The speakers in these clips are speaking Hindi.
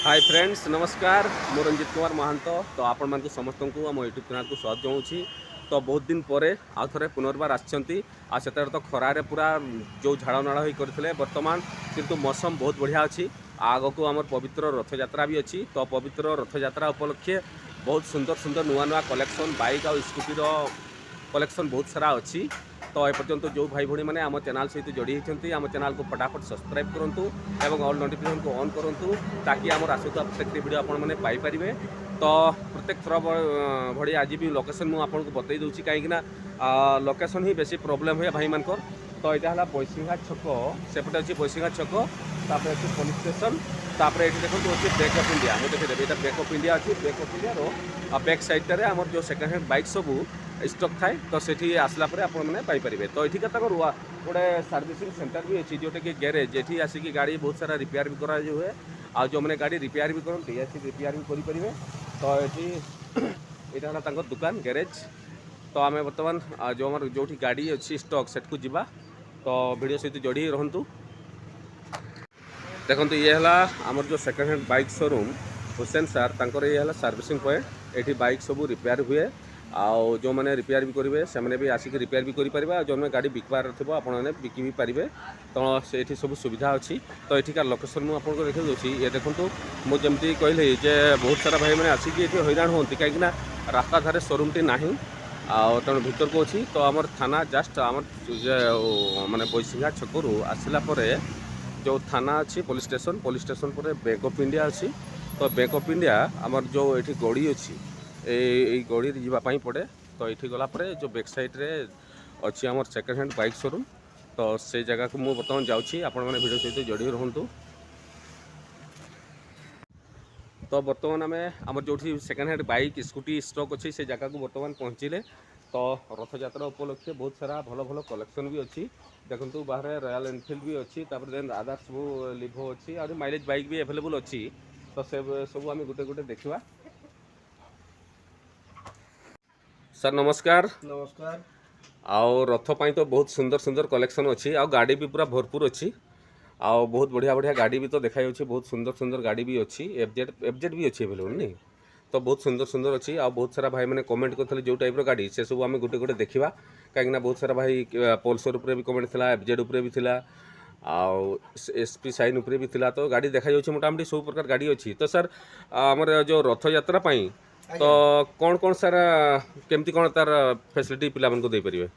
हाय फ्रेंड्स नमस्कार मो रंजित कुमार महांत तो आपण मानक समस्त को आम यूट्यूब चैनल को स्वागत जनाऊँगी। तो बहुत दिन पर आउ थे पुनर्बार आते तो खरारे पूरा जो झाड़ नाड़ हो करते बर्तमान किंतु मौसम बहुत बढ़िया अच्छी। आग को आम पवित्र रथ यात्रा भी अच्छी। तो पवित्र रथ यात्रा उपलक्षे बहुत सुंदर सुंदर नुआ नुआ कलेक्शन बाइक और स्कूटीर कलेक्शन बहुत सारा अच्छी। तो एपर्यंत जो भाई भाई मैंने आम चैनल सहित जोड़ी होती आम चैनल को फटाफट सब्सक्राइब करूँ और ऑल नोटिफिकेशन को ऑन करूँ ताकि आम आसुवा प्रत्येक वीडियो आपने। तो प्रत्येक थर भड़ी आज भी लोकेशन मुझे बतई दूसरी कहीं लोकेशन ही बेसी प्रोब्लेम हुए भाई मान। तो यहाँ है बैसिंघा छक सेपटे अच्छी बैसिंघा छक तापर अच्छी पुलिस स्टेशन तापर ये देखो अच्छे बैंक ऑफ इंडिया मुझे देखिए यहाँ बैंक ऑफ इंडिया अच्छी। Bank of India back side आम जो सेकेंड हैंड बाइक सब स्टक थाए तो सेठी आसला परे आपण पाइपर। तो ये गोटे सर्विसिंग सेंटर भी अच्छी जोटा कि गैरेज ये आसिक गाड़ी बहुत सारा रिपेयर भी करा हुए आ जो मैंने गाड़ी रिपेयर भी करते आसिक रिपेयर भी करेंगे। तो ये यहाँ दुकान गैरेज। तो आम बर्तमान जो आम जो गाड़ी अच्छी स्टक सेट को जीवा तो वीडियो सहित जोड़ी रहतु। देखो ये है आमर जो second hand bike showroom Hussain सार तांकर ये है सर्विसिंग पॉइंट। ये बाइक सब रिपेयर हुए आउ जो मैंने रिपेयर भी करेंगे से मैंने भी आसिक रिपेयर भी करेंगे जो मैंने गाड़ी बिकबार थी आपने बिकी भी पारे। तो ये सब सुविधा अच्छी। तो ये लोकेशन मुझे देखा दूसरी ये देखूँ मुझे कहली जे बहुत सारा भाई मैंने आसिक ये हैरान होती कहीं रास्ता धारे शोरूम टी ना तेणु भर को अच्छी। तो आम थाना जस्ट आम मानने बैसिंघा छकू आसला जो थाना अच्छी पुलिस स्टेशन पर बैंक ऑफ इंडिया अच्छी। तो बैंक ऑफ इंडिया आमर जो ये गड़ी अच्छी ये गड़ी जावाई पड़े। तो ये गलापर जो बैक साइड्रे अच्छी आमर सेकेंड हैंड बाइक शोरूम। तो से जगह को मुझे बर्तमान जाऊँगी आपण मैंने वीडियो सहित जोड़ी रहतु। तो बर्तमान आम जो second hand bike scooty stock अच्छी से जगह को बर्तमान पहुँचले। तो रथ यात्रा उपलक्षे बहुत सारा भल भल कलेक्शन भी अच्छी। देखो बाहर रॉयल एनफिल्ड भी अच्छी देन आदार सब लिभो अच्छी और माइलेज बाइक भी अवेलेबल अच्छी। तो से सब आम गोटे गोटे देखा। सर नमस्कार। नमस्कार। आउ रथ पाई तो बहुत सुंदर सुंदर कलेक्शन अच्छी आ गाड़ी भी पूरा भरपूर अच्छी। आउ बहुत बढ़िया बढ़िया गाड़ी भी तो देखा बहुत सुंदर सुंदर गाड़ी भी अच्छी। एफजेड भी अच्छी अवेलेबल नहीं। तो बहुत सुंदर सुंदर अच्छी आ बहुत सारा भाई मैंने कमेंट करते जो टाइप गाड़ी से सब आम गोटे गोटे देखा कहीं बहुत सारा भाई पल्सर उपर भी कमेंट था एफजेड उपर भी था आउ एसपी साइन उपर भी था। तो गाड़ी देखा मोटामोटी सब प्रकार गाड़ी अच्छी। तो सर आमर जो रथ यात्रा पाई तो कौन कौन सार केमती कौन तार फैसिलिटी पिला मन को दे परिबे?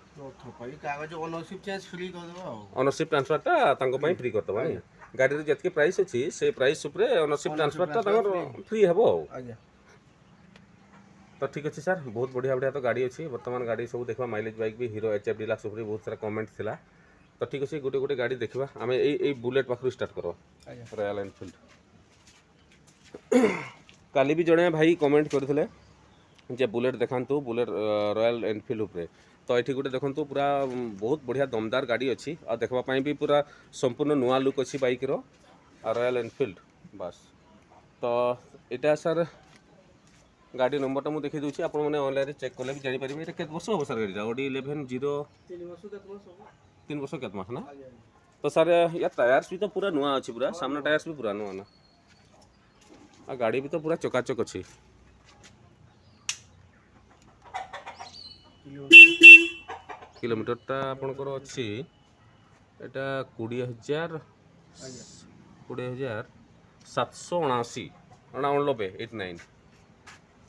ओनरशिप ट्रांसफरटा फ्री करदे नहीं गाड़ी रे जतके प्राइस अच्छी से प्राइस उपरे ओनरशिप ट्रांसफरटा फ्री हेबो। तो ठीक अच्छे सर बहुत बढ़िया बढ़िया तो गाड़ी अच्छी। बर्तमान गाड़ी सब देखा माइलेज बाइक भी हीरो एचएफ डिलक्स उपर बहुत सारा कमेंट थिला। तो ठीक अच्छे गोटे गोटे गाड़ी देखा आम ये बुलेट पाखु स्टार्ट करो रॉयल एनफिल्ड। काली भी जड़े भाई कमेंट करते जे बुलेट देखातु बुलेट रॉयल एनफिल्ड उपरे। तो ये गोटे देखो पूरा बहुत बढ़िया दमदार गाड़ी अच्छी और देखापी भी पूरा संपूर्ण नुआ लुक अच्छी बाइक रॉयल एनफिल्ड बस। तो यहाँ सर गाड़ी नंबरटा मुझे देखी दूसरी आप ऑनलाइन चेक कले भी जानीपारे ये केत वर्ष हम सर गाड़ी ऑडी 11 0 3 वर्ष केत मास ना। तो सर या टायर्स भी तो पूरा नुआ अच्छी पूरा सामना टायर्स भी पूरा नुआ ना आ गाड़ी भी तो पूरा चकाचक अच्छी। किलोमीटरटा आपणकर अच्छी एटा 20,779 89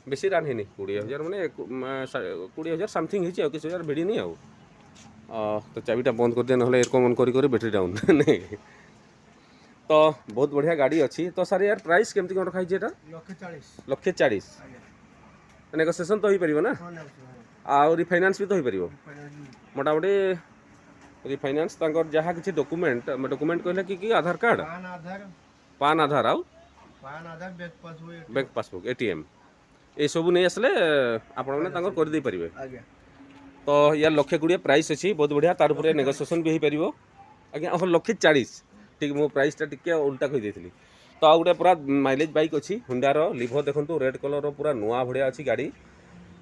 बेसी रान है 20,000 मैंने 20,000 समथिंग हो 21,000 भिड़ी नहीं आउ। तो चाबीटा बंद कर दिया ना एरकम ऑन कर बैटेरी डाउन नहीं। तो बहुत बढ़िया गाड़ी अच्छी। तो सर यार प्राइस केमती कौन रखा है? 1,40,000 नेगोसिएशन तो हो पार ना आ रिफाइनान्स भी तो हो पार मोटामोटी रिफाइनान्स जहाँ किसी डॉक्यूमेंट कहले कि आधार कार्ड पान आधार आउ बैंक पासबुक एटीएम ये सब नहीं आसले आपने कर दे पारे। तो यार 1,20,000 प्राइस अच्छी बहुत बढ़िया तार उपरे नेगोसिएशन भी हो पार आज्ञा 1,40,000 ठीक मो प्राइसटा टिके उल्टा कही देती। तो आ गए पूरा माइलेज बाइक अच्छी हुंडार लिभो देखो रेड कलर पूरा नुआ भाया अच्छी गाड़ी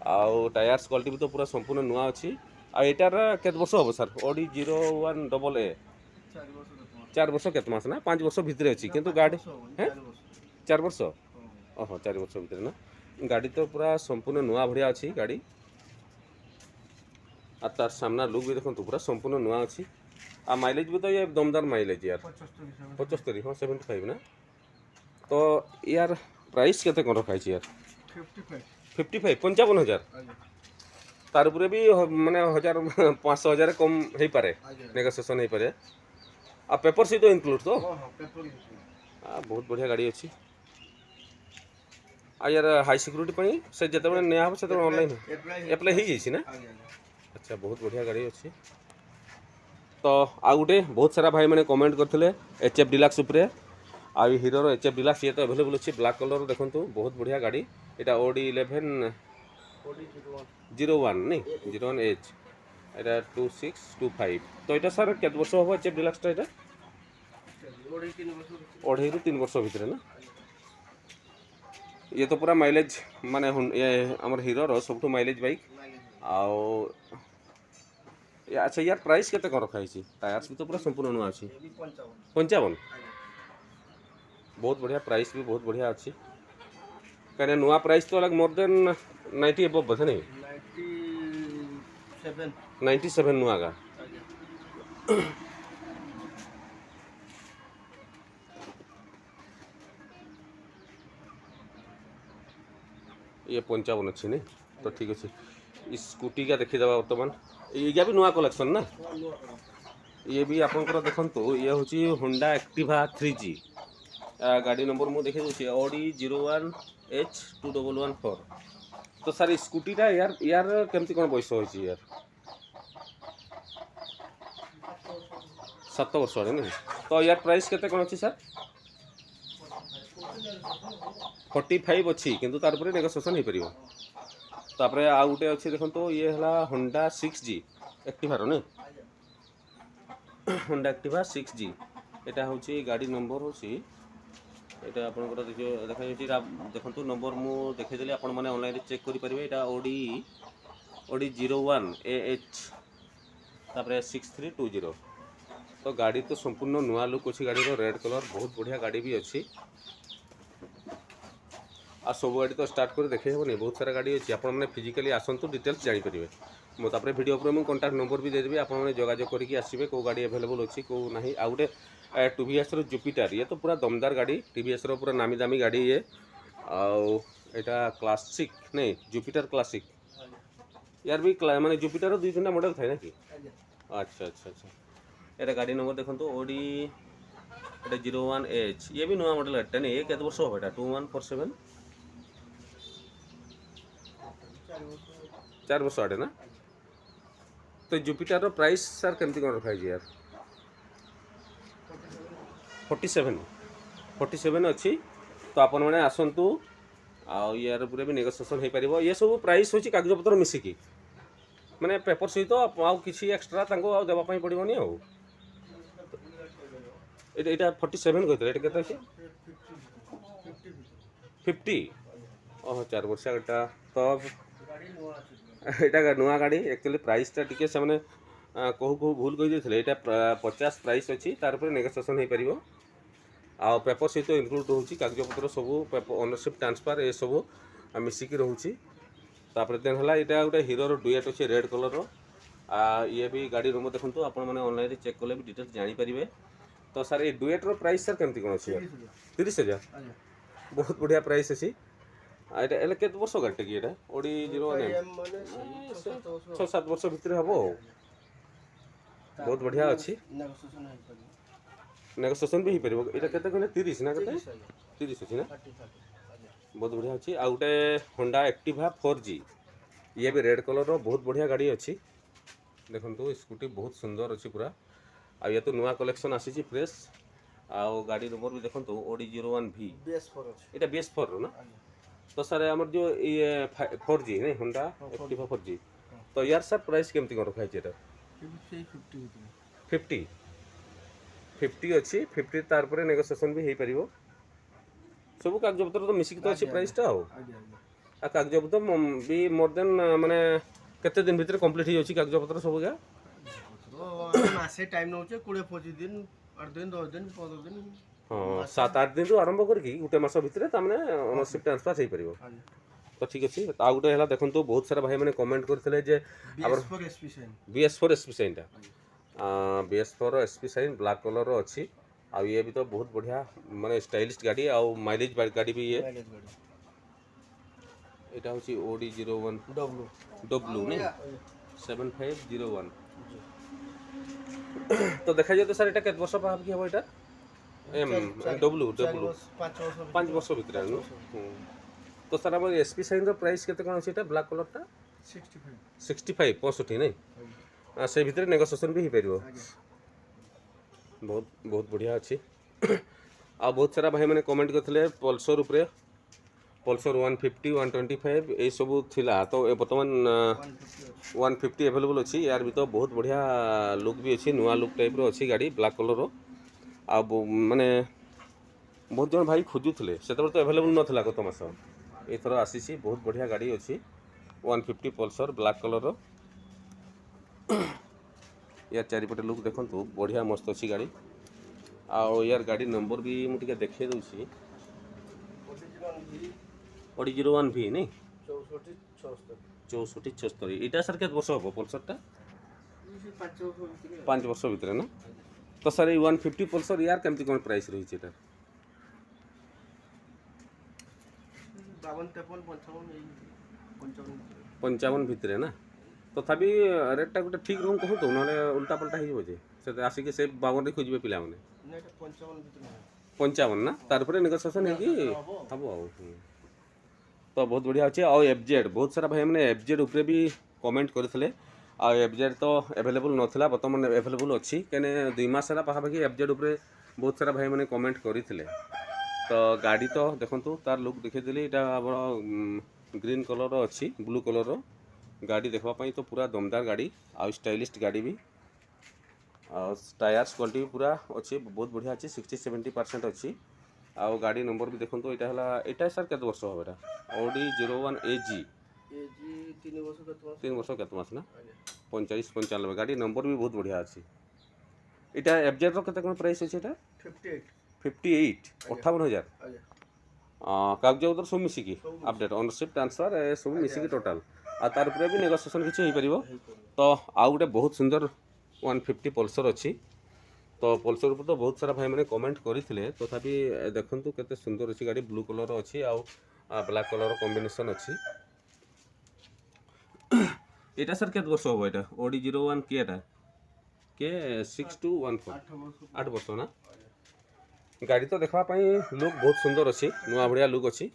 आउ टायर्स क्वालिटी भी तो पूरा संपूर्ण नुआ अच्छी। आटार केत वर्ष हम सर ऑडी 01AA 4 वर्ष केत मास ना 5 वर्ष भितर अच्छी किंतु गाड़ी 4 वर्ष ओहो 4 वर्ष भीतर ना गाड़ी तो पूरा संपूर्ण नुआ भरिया अच्छी गाड़ी आ तार सामना लुक भी देखो पूरा संपूर्ण नुआ अच्छी आ माइलेज भी तो ये दमदार माइलेज यार 75 हाँ 75 ना तो यार प्राइस केते कौन रखाई यार 55 55,000 तार उपरे भी माने 1,000-500,000 कम हो पारे नेगोशिएशन हो पारे आ पेपर सहित इनक्लूड तो बहुत बढ़िया गाड़ी अच्छी आ यार हाई सिक्यूरीटी पई से जते बे ने हम से ऑनलाइन अप्लाई हो जाइछि ना अच्छा बहुत बढ़िया गाड़ी अच्छी तो आ गुटे बहुत सारा भाई मैंने कमेंट करते एचएफ डिलक्स उपरे आ हीरो एचएफ डिलक्स ये तो अवेलेबल अच्छी ब्लैक कलर देखो बहुत बढ़िया गाड़ी यहाँ ओडी 11 01 नहीं 01 एच এটা 2625 तो এটা सर केत वर्ष हो एचएफ डिलक्स এটা ओढ़े 3 वर्ष भितर ना ये तो पूरा माइलेज माने ये हमर हीरो रो सब माइलेज बाइक आओ अच्छा यार प्राइस केते कर रखा है टायर्स भी तो पूरा संपूर्ण नुआ अछि 55 बहुत बढ़िया प्राइस भी बहुत बढ़िया अच्छी कहीं नुआ प्राइस तो अलग मोर देन 90 एबव बता नहीं 97 नुआ का ये 55 अच्छी नहीं तो ठीक अच्छे इस स्कूटी का देखी दबा वर्तमान ये भी नुआ कलेक्शन ना ये भी आपंकर देखो ये हूँ होंडा एक्टिवा 3G गाड़ी नंबर मुझे देखे दूसरी ऑडी 01H2114 तो सर स्कूटीटा यार यार केमती कौन बयस हो यार 7 वर्ष नहीं तो यार प्राइस केते कौन अच्छी सर 45 अच्छी किंतु तार पर नेगोशिएशन हो पारिबो तापरे आ गुटे अच्छी देखो ये है होंडा 6G एक्टिवार नहीं होंडा एक्टिवा 6G यहाँ हूँ गाड़ी नंबर हूँ यहाँ आपंकर देखा देखो नंबर मुझे देखीदेली आपण मैंने ऑनलाइन चेक करेंगे यहाँ ओडी 01AH तापर 6320 तो गाड़ी तो संपूर्ण नुआ लुक अच्छी गाड़ी रेड कलर बहुत बढ़िया गाड़ी भी अच्छी आ सब गाड़ी तो स्टार्ट कर देखे हेनी बहुत सारा गाड़ी अच्छी आप फिजिकली आसतु डिटेल्स जानीपर मोतापर भिडियो पर मुझे कॉन्टाक्ट नंबर भी देदेवी आपने जोगाजोग करके आसवे कौ गाड़ी अवेलेबल अच्छी कौ ना आ गए TVS जुपिटर ये तो पूरा दमदार गाड़ी TVS पूरा नामी दामी गाड़ी ये आटा क्लासिक नहीं जुपिटर क्लासिक यार भी माने जुपिटर 2-3टा मॉडल था ना कि अच्छा अच्छा अच्छा ये गाड़ी नंबर देखो ओडी 01H ये भी नुआ मॉडल गाड़ी नहीं ये केत वर्ष हो 2147 4 वर्ष आटे ना तो जुपिटर प्राइस सर केमती कौन रखा है यार 47 अच्छी तो आपण मैंने आसतु यार पूरे भी नेगोशिएशन हो पार ये सब प्राइस होची कागजपत्र मिसिकी माने पेपर सहित आउ किसी एक्स्ट्रा देवाई पड़ोनी आउ यहाँ 47 कहते ये केते अच्छे 50 ओह 4 वर्ष गाड़ीटा तो यहाँ नुआ गाड़ी एक्चुअली प्राइसटा टी से मैंने कहू कहू भूल कही यहाँ 50 प्राइस अच्छी तार पर नेगोशिएशन हो पार आ पेपर सहित इनक्लूड रोचे कागजपत्र सब ओनरशिप ट्रांसफर ये सब मिसिकी रोचे तापर देन है यहाँ गोटे हीरो डुएट अच्छे रेड कलर ये भी गाड़ी नंबर देखो आप ऑनलाइन चेक कले भी डिटेल्स जानीपर तो सर ये डुएट्र प्राइस सर केमती कौन अच्छी 30,000 बहुत बढ़िया प्राइस अच्छी यहाँ केत वर्ष गाड़ी कि यहाँ ओडी 6-7 वर्ष भितर हम बहुत बढ़िया अच्छी नेगोशिएशन भी हो पार यहाँ केते कहले 30 ना केते 30 अच्छी ना बहुत बढ़िया अच्छी आ गोटे होंडा एक्टिवा 4G ये भी रेड कलर बहुत बढ़िया गाड़ी अच्छी देखो स्कूटी बहुत सुंदर अच्छी पूरा आ ये तो नुआ कलेक्शन आसी फ्रेश आ गाड़ी नंबर भी देखो ओडी 01V यहाँ BS4 ना तो सर आम जो ये 4G नहीं होंडा एक्टिवा 4G तो यार सर प्राइस केमती कौन रखा है 50 अच्छी 50 तार पर नेगोशिएशन भी हो पार सब कागजपत्र तो मिसिक तो अच्छी प्राइसटा आ कागजपत्र भी मोर देन माने केते दिन भीतर कंप्लीट हो जाच्छी कागजपत्र सब क्या मासे टाइम नौचे 20-25 दिन 8 दिन 10 दिन 15 दिन हाँ 7-8 दिन आरंभ करके गोटे मास भितर ताने ओनरशिप ट्रांसफर हो पारिबो। तो ठीक अच्छे आ गोटे है देखो बहुत सारा भाई मैंने कमेंट करते BS4 SP sign BS4 SP sign black colour अच्छी आ ये भी तो बहुत बढ़िया माने स्टाइलिश गाड़ी आ माइलेज गाड़ी भी ये এটা হচ্ছে OD01 W नहीं 7501 तो देखा जाए तो सर এটা কত বছর পাবো কি হবে এটা W 5 বছর ভিতরে तो सर আমার SP সাইন র প্রাইস কেতে কোন আছে এটা ব্ল্যাক কলরটা 65 65 नहीं से ভিতরে নেগোসিয়েশন भी हो पारिबो बहुत बहुत बढ़िया अच्छी आ बहुत सारा भाई मैंने कमेंट करते पल्सर उपरे पल्सर 150 125 ये सब थिला तो बर्तमान 150 अवेलेबल अच्छी यार भी तो बहुत बढ़िया लुक भी अच्छी नुआ लुक टाइप रो अच्छी गाड़ी ब्लैक कलर आ माने बहुत जन भाई खोजुले से तो अवेलेबल नाला गत मास एथर आसी बहुत बढ़िया गाड़ी अच्छी 150 पल्सर ब्लैक कलर यार चारिपटे लुक देखो बढ़िया मस्त अच्छी गाड़ी आउ यार गाड़ी नंबर भी मुझे देखे दूसरी OD01 भी नहीं 6476 इटा सर के वर्ष हम पल्सरटा 5 वर्ष भितर ना तो सर ये 150 पल्सर यार केमती कौन प्राइस रही है 55 भितर ना तथापि रेटा गोटे ठीक रूम कहतु ना उल्टा पल्टा हो आसिक से 52 खोजे पिला 55 ना तार नेगोसिएशन हम तो बहुत बढ़िया अच्छे आउ FZ बहुत सारा भाई मैंने FZ उपरे भी कमेंट करते FZ तो अवेलेबल नाला बर्तमान अवेलेबल अच्छी कहीं 2 मास है पाखापाखि FZ उपरे बहुत सारा भाई मैंने कमेंट करते तो गाड़ी तो देखो तार लुक देखी आम ग्रीन कलर अच्छी ब्लू कलर गाड़ी देखापी तो पूरा दमदार गाड़ी आउ स्टाइलिश गाड़ी भी टायर्स क्वालिटी भी पूरा अच्छी बहुत बढ़िया अच्छी 60-70% अच्छी आउ गाड़ी नंबर भी देखो तो यहाँ सर केत वर्ष हम यहाँ OD01 AG 3 वर्ष केत मास ना 45-95 गाड़ी नंबर भी बहुत बढ़िया अच्छी यहाँ FZ रो केते कोन प्राइस अच्छे 58 58,000 कागज उधर सब मिसिकी अपडेट ओनरशिप ट्रांसफर सब मिसिकी टोटाल आ तार उपरे भी नेगोसिएशन किछि हो परिबो तो आउ गोटे बहुत सुंदर 150 पल्सर अच्छी तो पल्सर ऊपर तो बहुत सारा भाई मैंने कमेंट करते तथापि देखु केते सुंदर अच्छी गाड़ी ब्लू कलर अच्छी आउ ब्लैक कलर कॉम्बिनेशन अच्छी यहाँ सर केत वर्ष हम यहाँ OD01 के 6214 8 वर्ष ना गाड़ी तो देखापी लुक बहुत सुंदर अच्छी नुआ भाया लुक अच्छी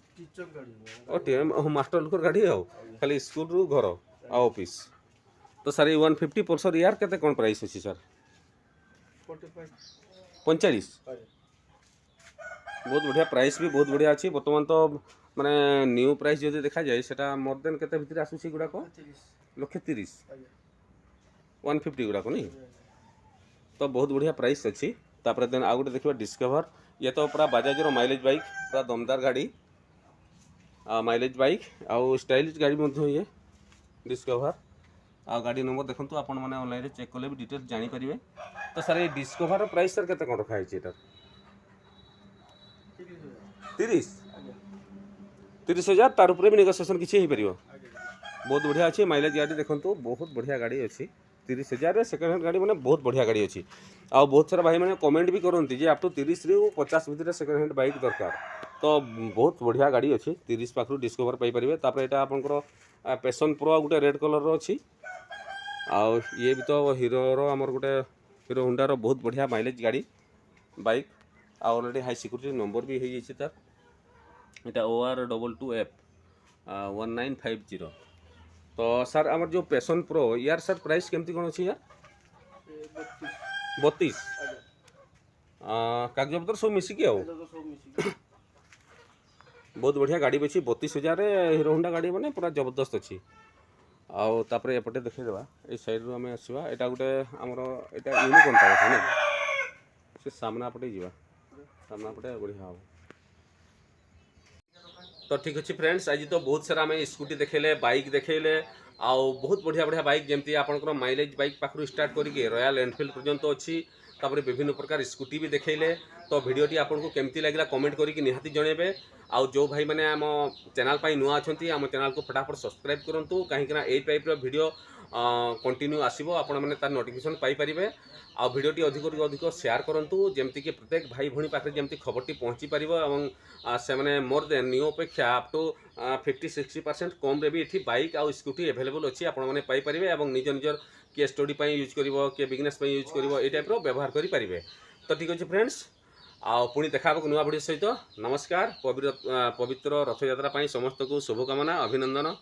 मास्टर लुकर गाड़ी आउ खाली स्कूल रु घर आ ऑफिस तो सर 150 पल्सर यार केते कौन प्राइस अच्छी सर 45 बहुत बढ़िया प्राइस भी बहुत बढ़िया अच्छी बर्तमान तो माने न्यू प्राइस जो देखा जाए सेटा मोर देन केते भितर आसुची गुडा को 130 150 गुडा को नहीं तो बहुत बढ़िया प्राइस अच्छी तापर देन आ गोटे देखिबा डिस्कवर ये तो पूरा बजाज रो माइलेज बाइक पूरा दमदार गाड़ी माइलेज बाइक आउ स्टाइलिश गाड़ी मध्य ये डिस्कवर आ गाड़ी नंबर देखो आपण मैंने ऑनलाइन चेक कले भी डिटेल जानी परिबे तो सर ये डिस्कवर प्राइस सर केते कोन रखा है 30,000 तार उपरे भी नेगोसिएशन किछि हो परिबो बहुत बढ़िया अच्छी माइलेज गाड़ी देखो बहुत बढ़िया गाड़ी अच्छी 30,000 सेकेंड हैंड गाड़ी मैंने बहुत बढ़िया गाड़ी अच्छी आ बहुत सारा भाई मैंने कमेंट भी करती आप तो 30 ରୁ 50 भितर सेकेंड हैंड बाइक दरकार तो बहुत बढ़िया गाड़ी अच्छी 30 पाखु डिस्कवर पाइपर तापर यहाँ आपंकर पैशन प्रो गोटे रेड कलर अच्छी आउ ये भी तो हीरो आमर गोटे हीरो होंडा रो बहुत बढ़िया माइलेज गाड़ी bike already high security number भी हो जाए तार OR22F 1950 तो सर आमर जो पैशन प्रो यार सर प्राइस केमती कौन अच्छी यार 32 कागज पत्र सब मिसिकी आ बहुत बढ़िया गाड़ी अच्छी 32,000 हीरो होंडा गाड़ी मैंने पूरा जबरदस्त अच्छी आउ तापर एपटे देखा ये साइड रू आम आसवा यहाँ गोटे आमर यहाँ यूनिकॉर्न टाइप ना से सामना पटे जा सामना पटे बढ़िया हम तो ठीक अच्छे फ्रेंड्स आज तो बहुत सारा आम स्कूटी देखेले बाइक देखेले आउ बहुत बढ़िया बढ़िया बाइक जमती आपंकर माइलेज बाइक पाखु स्टार्ट करके रॉयल एनफिल्ड पर्यंत अच्छी तापर विभिन्न प्रकार स्कूटी भी देखैले। तो वीडियोटी आपको केमती लगिला कमेंट करके निहाती जनइबे। आउ जो भाई मैंने आम चैनल पर नुआ अच्छा आम चैनल को फटाफट सब्सक्राइब करूँ कहीं ये टाइप वीडियो कंटिन्यू आसो आपण मैंने तार नोटिफिकेशन पाइपर। आ भिडियोटी अधिक शेयर करूँ जमती कि प्रत्येक भाई भूणी पाखे जमती खबरटी पहुँची पार से मैंने मोर देन न्यू अपेक्षा अप टू 50-60% कम रे भी ये बाइक आउ स्कूटी एभेलेबल अच्छी आपने पाइपर और निज निजर किए स्टडी यूज कर किए बिजनेस यूज कर ये टाइप व्यवहार करेंगे। तो ठीक अच्छे फ्रेंड्स आउ पुणी देखा नुआ भिडियो सहित। नमस्कार। पवित्र रथयात्रा समस्त को शुभकामना अभिनंदन।